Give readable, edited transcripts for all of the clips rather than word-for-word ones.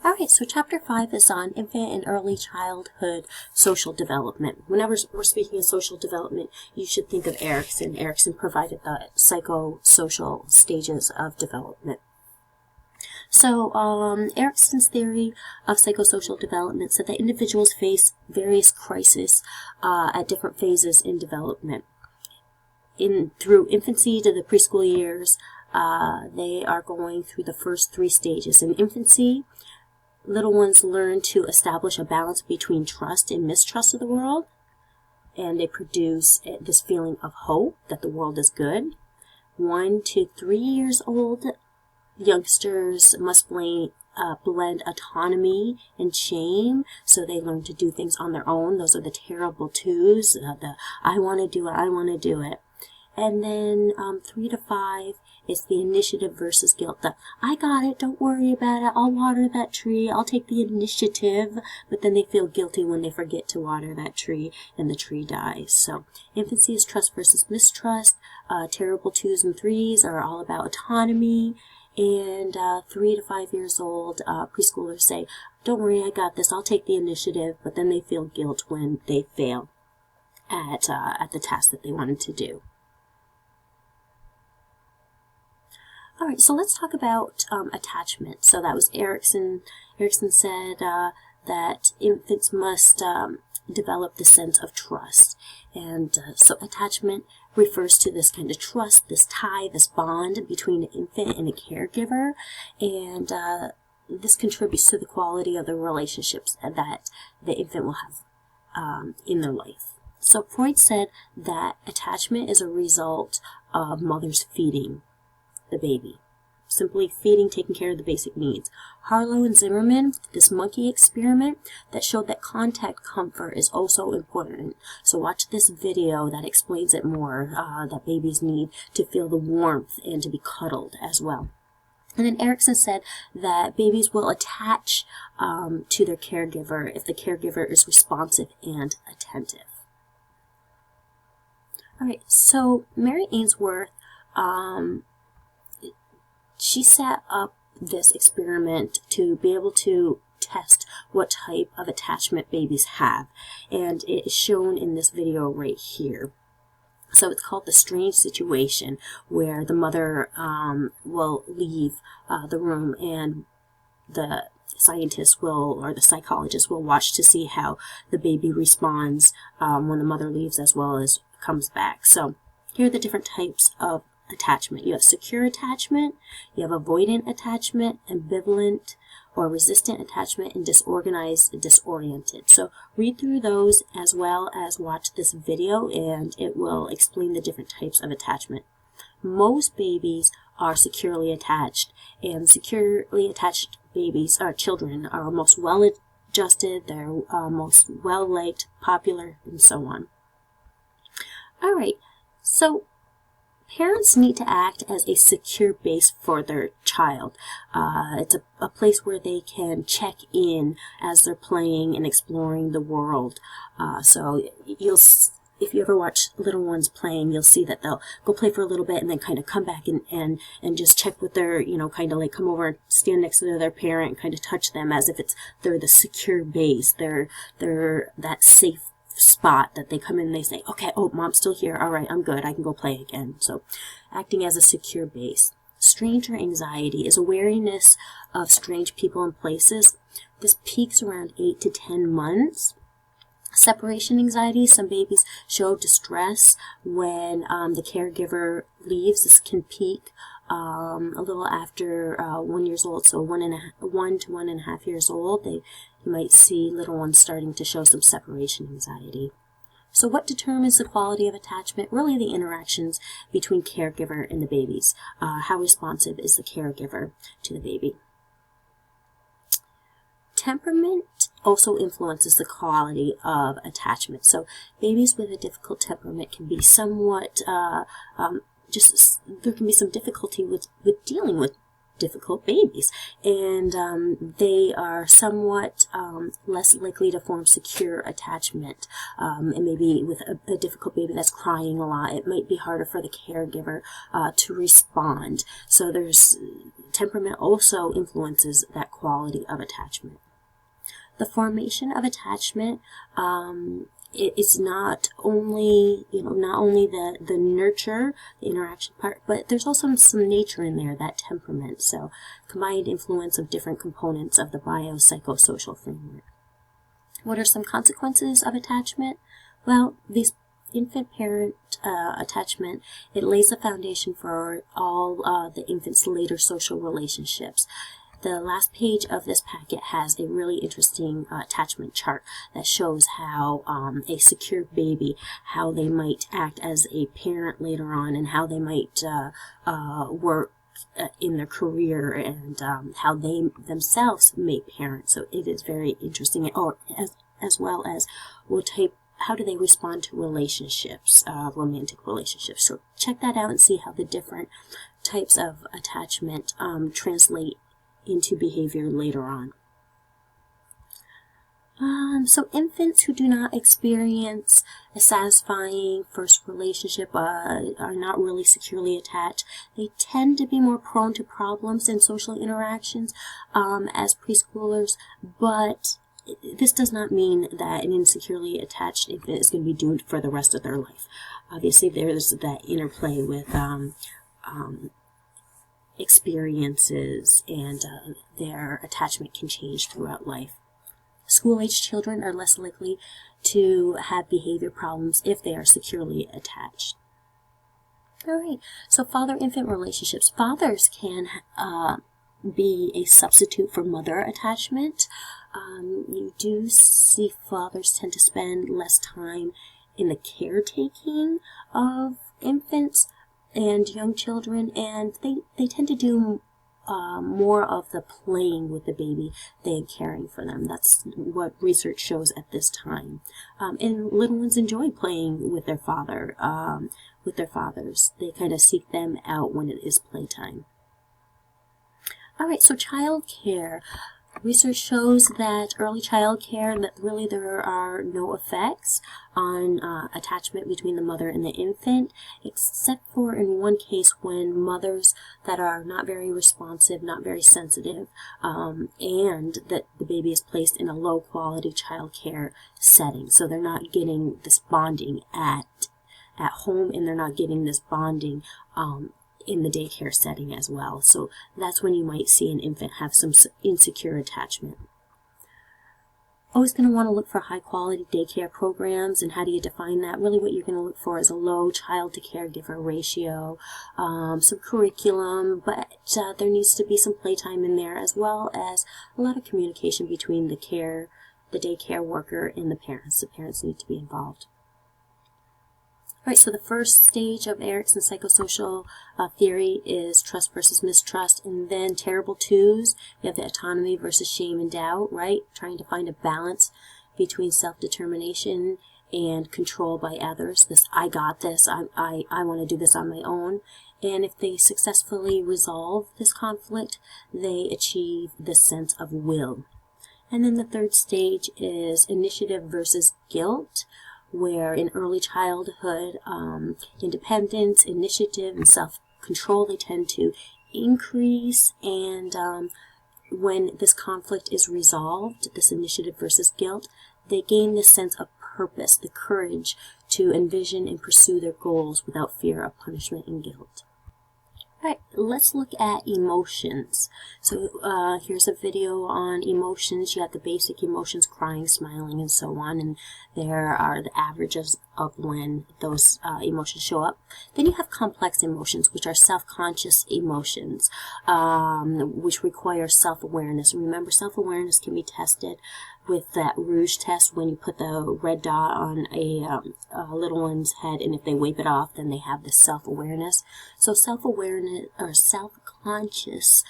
Alright, so Chapter 5 is on infant and early childhood social development. Whenever we're speaking of social development, you should think of Erikson. Erikson provided the psychosocial stages of development. So, Erikson's theory of psychosocial development said that individuals face various crises at different phases in development. Through infancy to the preschool years, they are going through the first 3 stages. In infancy, little ones learn to establish a balance between trust and mistrust of the world, and they produce this feeling of hope that the world is good. 1 to 3 years old, youngsters must blend autonomy and shame, so they learn to do things on their own. Those are the terrible twos, the I want to do it, I want to do it. And then 3 to 5, it's the initiative versus guilt. The, I got it, don't worry about it, I'll water that tree, I'll take the initiative. But then they feel guilty when they forget to water that tree and the tree dies. So infancy is trust versus mistrust. Terrible 2s and 3s are all about autonomy. And 3 to 5 years old, preschoolers say, don't worry, I got this, I'll take the initiative. But then they feel guilt when they fail at the task that they wanted to do. All right, so let's talk about attachment. So that was Erikson. Erikson said that infants must develop the sense of trust. And so attachment refers to this kind of trust, this tie, this bond between an infant and a caregiver. And this contributes to the quality of the relationships that the infant will have in their life. So Freud said that attachment is a result of mothers feeding the baby. Simply feeding, taking care of the basic needs. Harlow and Zimmerman did this monkey experiment that showed that contact comfort is also important. So watch this video that explains it more, that babies need to feel the warmth and to be cuddled as well. And then Erikson said that babies will attach to their caregiver if the caregiver is responsive and attentive. All right, so Mary Ainsworth, she set up this experiment to be able to test what type of attachment babies have, and it is shown in this video right here. So it's called the strange situation, where the mother will leave the room, and the scientist will, or the psychologist will watch to see how the baby responds when the mother leaves as well as comes back. So here are the different types of attachment. You have secure attachment, you have avoidant attachment, ambivalent or resistant attachment, and disorganized, disoriented. So read through those as well as watch this video, and it will explain the different types of attachment. Most babies are securely attached, and securely attached babies, or children, are most well-adjusted, they're most well-liked, popular, and so on. All right, so parents need to act as a secure base for their child. It's a place where they can check in as they're playing and exploring the world. So if you ever watch little ones playing, you'll see that they'll go play for a little bit and then kind of come back and just check with their, kind of like come over and stand next to their parent and kind of touch them as if they're the secure base. They're that safe spot that they come in and they say, okay, oh, mom's still here, all right, I'm good, I can go play again. So acting as a secure base. Stranger anxiety is awareness of strange people and places. This peaks around 8 to 10 months. Separation anxiety, some babies show distress when the caregiver leaves. This can peak a little after 1 year old, so 1 to 1.5 years old. You might see little ones starting to show some separation anxiety. So what determines the quality of attachment? Really the interactions between caregiver and the babies. How responsive is the caregiver to the baby? Temperament also influences the quality of attachment. So babies with a difficult temperament can be somewhat, there can be some difficulty with dealing with difficult babies, and they are somewhat less likely to form secure attachment. And maybe with a difficult baby that's crying a lot, it might be harder for the caregiver to respond. So temperament also influences that quality of attachment. The formation of attachment, it's not only the nurture, the interaction part, but there's also some nature in there, that temperament. So combined influence of different components of the biopsychosocial framework. What are some consequences of attachment? Well, these infant-parent attachment, it lays the foundation for all the infant's later social relationships. The last page of this packet has a really interesting attachment chart that shows how a secure baby, how they might act as a parent later on, and how they might work in their career, and how they themselves may parent. So it is very interesting, as well as how do they respond to relationships, romantic relationships. So check that out and see how the different types of attachment translate into behavior later on. So infants who do not experience a satisfying first relationship are not really securely attached. They tend to be more prone to problems in social interactions as preschoolers, but this does not mean that an insecurely attached infant is going to be doomed for the rest of their life. Obviously, there's that interplay with experiences, and their attachment can change throughout life. School-age children are less likely to have behavior problems if they are securely attached. All right, so father-infant relationships. Fathers can be a substitute for mother attachment. You do see fathers tend to spend less time in the caretaking of infants and young children, and they tend to do more of the playing with the baby than caring for them. That's what research shows at this time. And little ones enjoy playing with their fathers. They kind of seek them out when it is playtime. All right, so child care. Research shows that early child care, that really there are no effects on attachment between the mother and the infant, except for in one case when mothers that are not very responsive, not very sensitive, and that the baby is placed in a low quality child care setting. So they're not getting this bonding at home, and they're not getting this bonding in the daycare setting as well. So that's when you might see an infant have some insecure attachment. Always going to want to look for high quality daycare programs. And how do you define that? Really what you're going to look for is a low child to caregiver ratio, some curriculum, but there needs to be some playtime in there, as well as a lot of communication between the daycare worker and the parents. The parents need to be involved. All right, so the first stage of Erikson's psychosocial theory is trust versus mistrust, and then terrible twos. You have the autonomy versus shame and doubt, right? Trying to find a balance between self-determination and control by others. This, I got this, I want to do this on my own. And if they successfully resolve this conflict, they achieve this sense of will. And then the third stage is initiative versus guilt, where in early childhood, independence, initiative, and self-control, they tend to increase, and when this conflict is resolved, this initiative versus guilt, they gain this sense of purpose, the courage to envision and pursue their goals without fear of punishment and guilt. All right, let's look at emotions. So here's a video on emotions. You have the basic emotions, crying, smiling, and so on, and there are the averages of when those emotions show up. Then you have complex emotions, which are self-conscious emotions, which require self-awareness. Remember, self-awareness can be tested with that rouge test, when you put the red dot on a little one's head, and if they wipe it off, then they have this self-awareness. So self-awareness or self-conscious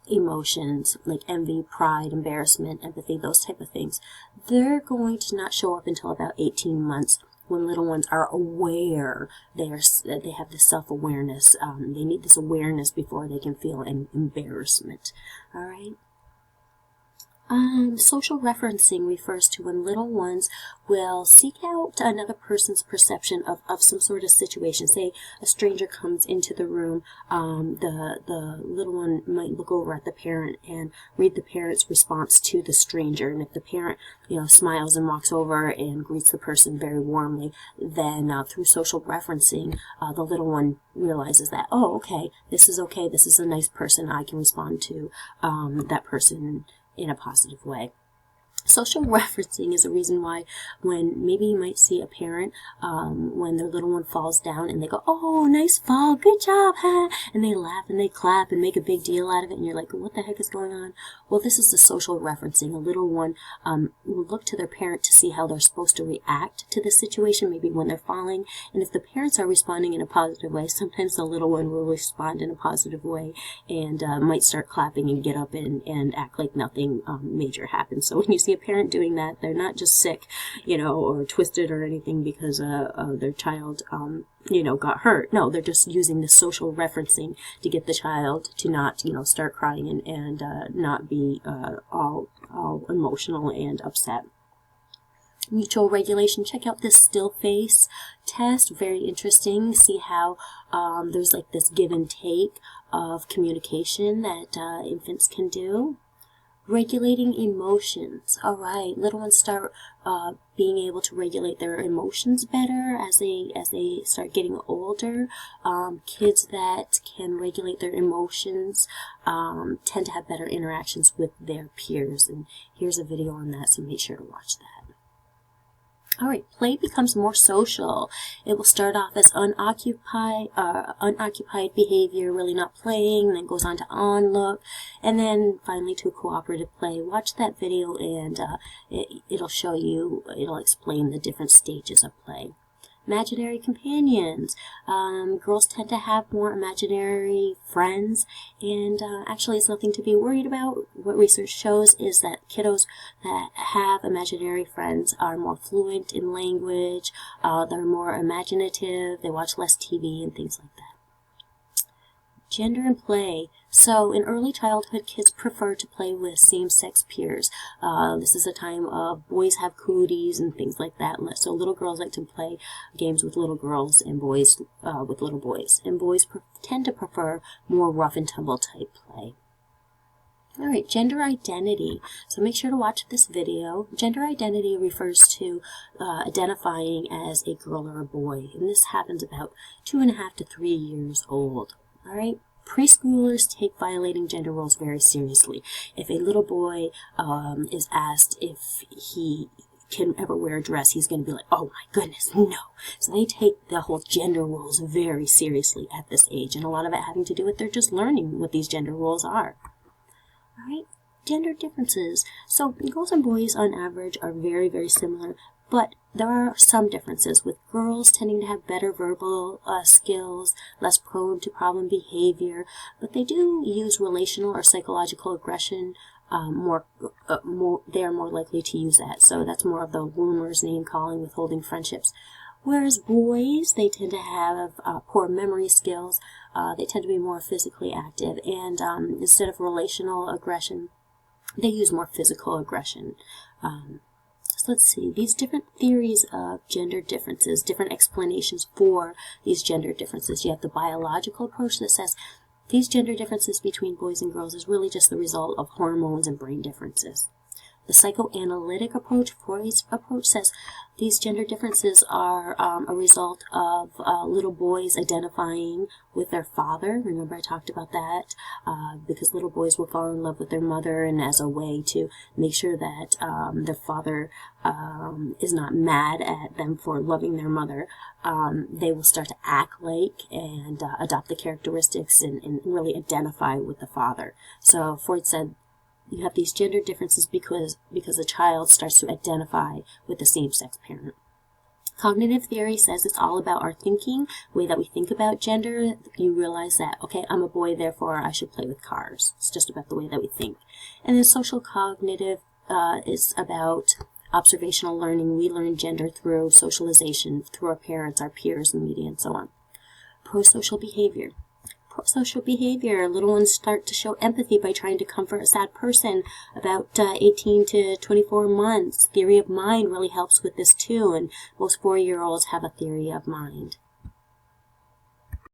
emotions like envy, pride, embarrassment, empathy, those type of things, they're going to not show up until about 18 months, when little ones are aware. They have this self-awareness. They need this awareness before they can feel an embarrassment. All right. Social referencing refers to when little ones will seek out another person's perception of some sort of situation. Say a stranger comes into the room, the little one might look over at the parent and read the parent's response to the stranger. And if the parent, smiles and walks over and greets the person very warmly, then through social referencing, the little one realizes that, oh, okay, this is a nice person. I can respond to that person in a positive way. Social referencing is a reason why when maybe you might see a parent when their little one falls down and they go, oh, nice fall, good job, huh? And they laugh and they clap and make a big deal out of it, and you're like, what the heck is going on? Well, this is the social referencing. A little one will look to their parent to see how they're supposed to react to the situation, maybe when they're falling, and if the parents are responding in a positive way, sometimes the little one will respond in a positive way and might start clapping and get up and act like nothing major happened. So when you see a parent doing that, they're not just sick, or twisted or anything because their child, got hurt. No, they're just using the social referencing to get the child to not, start crying and not be all emotional and upset. Mutual regulation. Check out this still face test. Very interesting. See how there's like this give and take of communication that infants can do. Regulating emotions. All right, little ones start being able to regulate their emotions better as they start getting older. Kids that can regulate their emotions tend to have better interactions with their peers. And here's a video on that, so make sure to watch that. All right, play becomes more social. It will start off as unoccupied behavior, really not playing, then goes on to onlook, and then finally to cooperative play. Watch that video and it'll explain the different stages of play. Imaginary companions. Girls tend to have more imaginary friends, and actually it's nothing to be worried about. What research shows is that kiddos that have imaginary friends are more fluent in language, they're more imaginative, they watch less TV and things like that. Gender and play. So in early childhood, kids prefer to play with same-sex peers. This is a time of boys have cooties and things like that. So little girls like to play games with little girls and boys with little boys. And boys tend to prefer more rough and tumble type play. All right, gender identity. So make sure to watch this video. Gender identity refers to identifying as a girl or a boy. And this happens about 2.5 to 3 years old. All right. Preschoolers take violating gender roles very seriously. If a little boy is asked if he can ever wear a dress, he's going to be like, oh my goodness, no. So they take the whole gender roles very seriously at this age, and a lot of it having to do with they're just learning what these gender roles are. All right, gender differences. So girls and boys on average are very, very similar, but there are some differences, with girls tending to have better verbal skills, less prone to problem behavior, but they do use relational or psychological aggression more. They are more likely to use that. So that's more of the rumors, name calling, withholding friendships. Whereas boys, they tend to have poor memory skills. They tend to be more physically active, and instead of relational aggression, they use more physical aggression. So let's see, these different theories of gender differences, different explanations for these gender differences. You have the biological approach that says these gender differences between boys and girls is really just the result of hormones and brain differences. The psychoanalytic approach, Freud's approach, says these gender differences are a result of little boys identifying with their father. Remember I talked about that, because little boys will fall in love with their mother, and as a way to make sure that their father is not mad at them for loving their mother, they will start to act like and adopt the characteristics and really identify with the father. So Freud said, you have these gender differences because a child starts to identify with the same-sex parent. Cognitive theory says it's all about our thinking, the way that we think about gender. You realize that, okay, I'm a boy, therefore I should play with cars. It's just about the way that we think. And then social cognitive is about Observational learning, we learn gender through socialization, through our parents, our peers, the media, and so on. Prosocial behavior. Prosocial behavior. Little ones start to show empathy by trying to comfort a sad person about 18 to 24 months. Theory of mind really helps with this too, and most 4-year-olds have a theory of mind.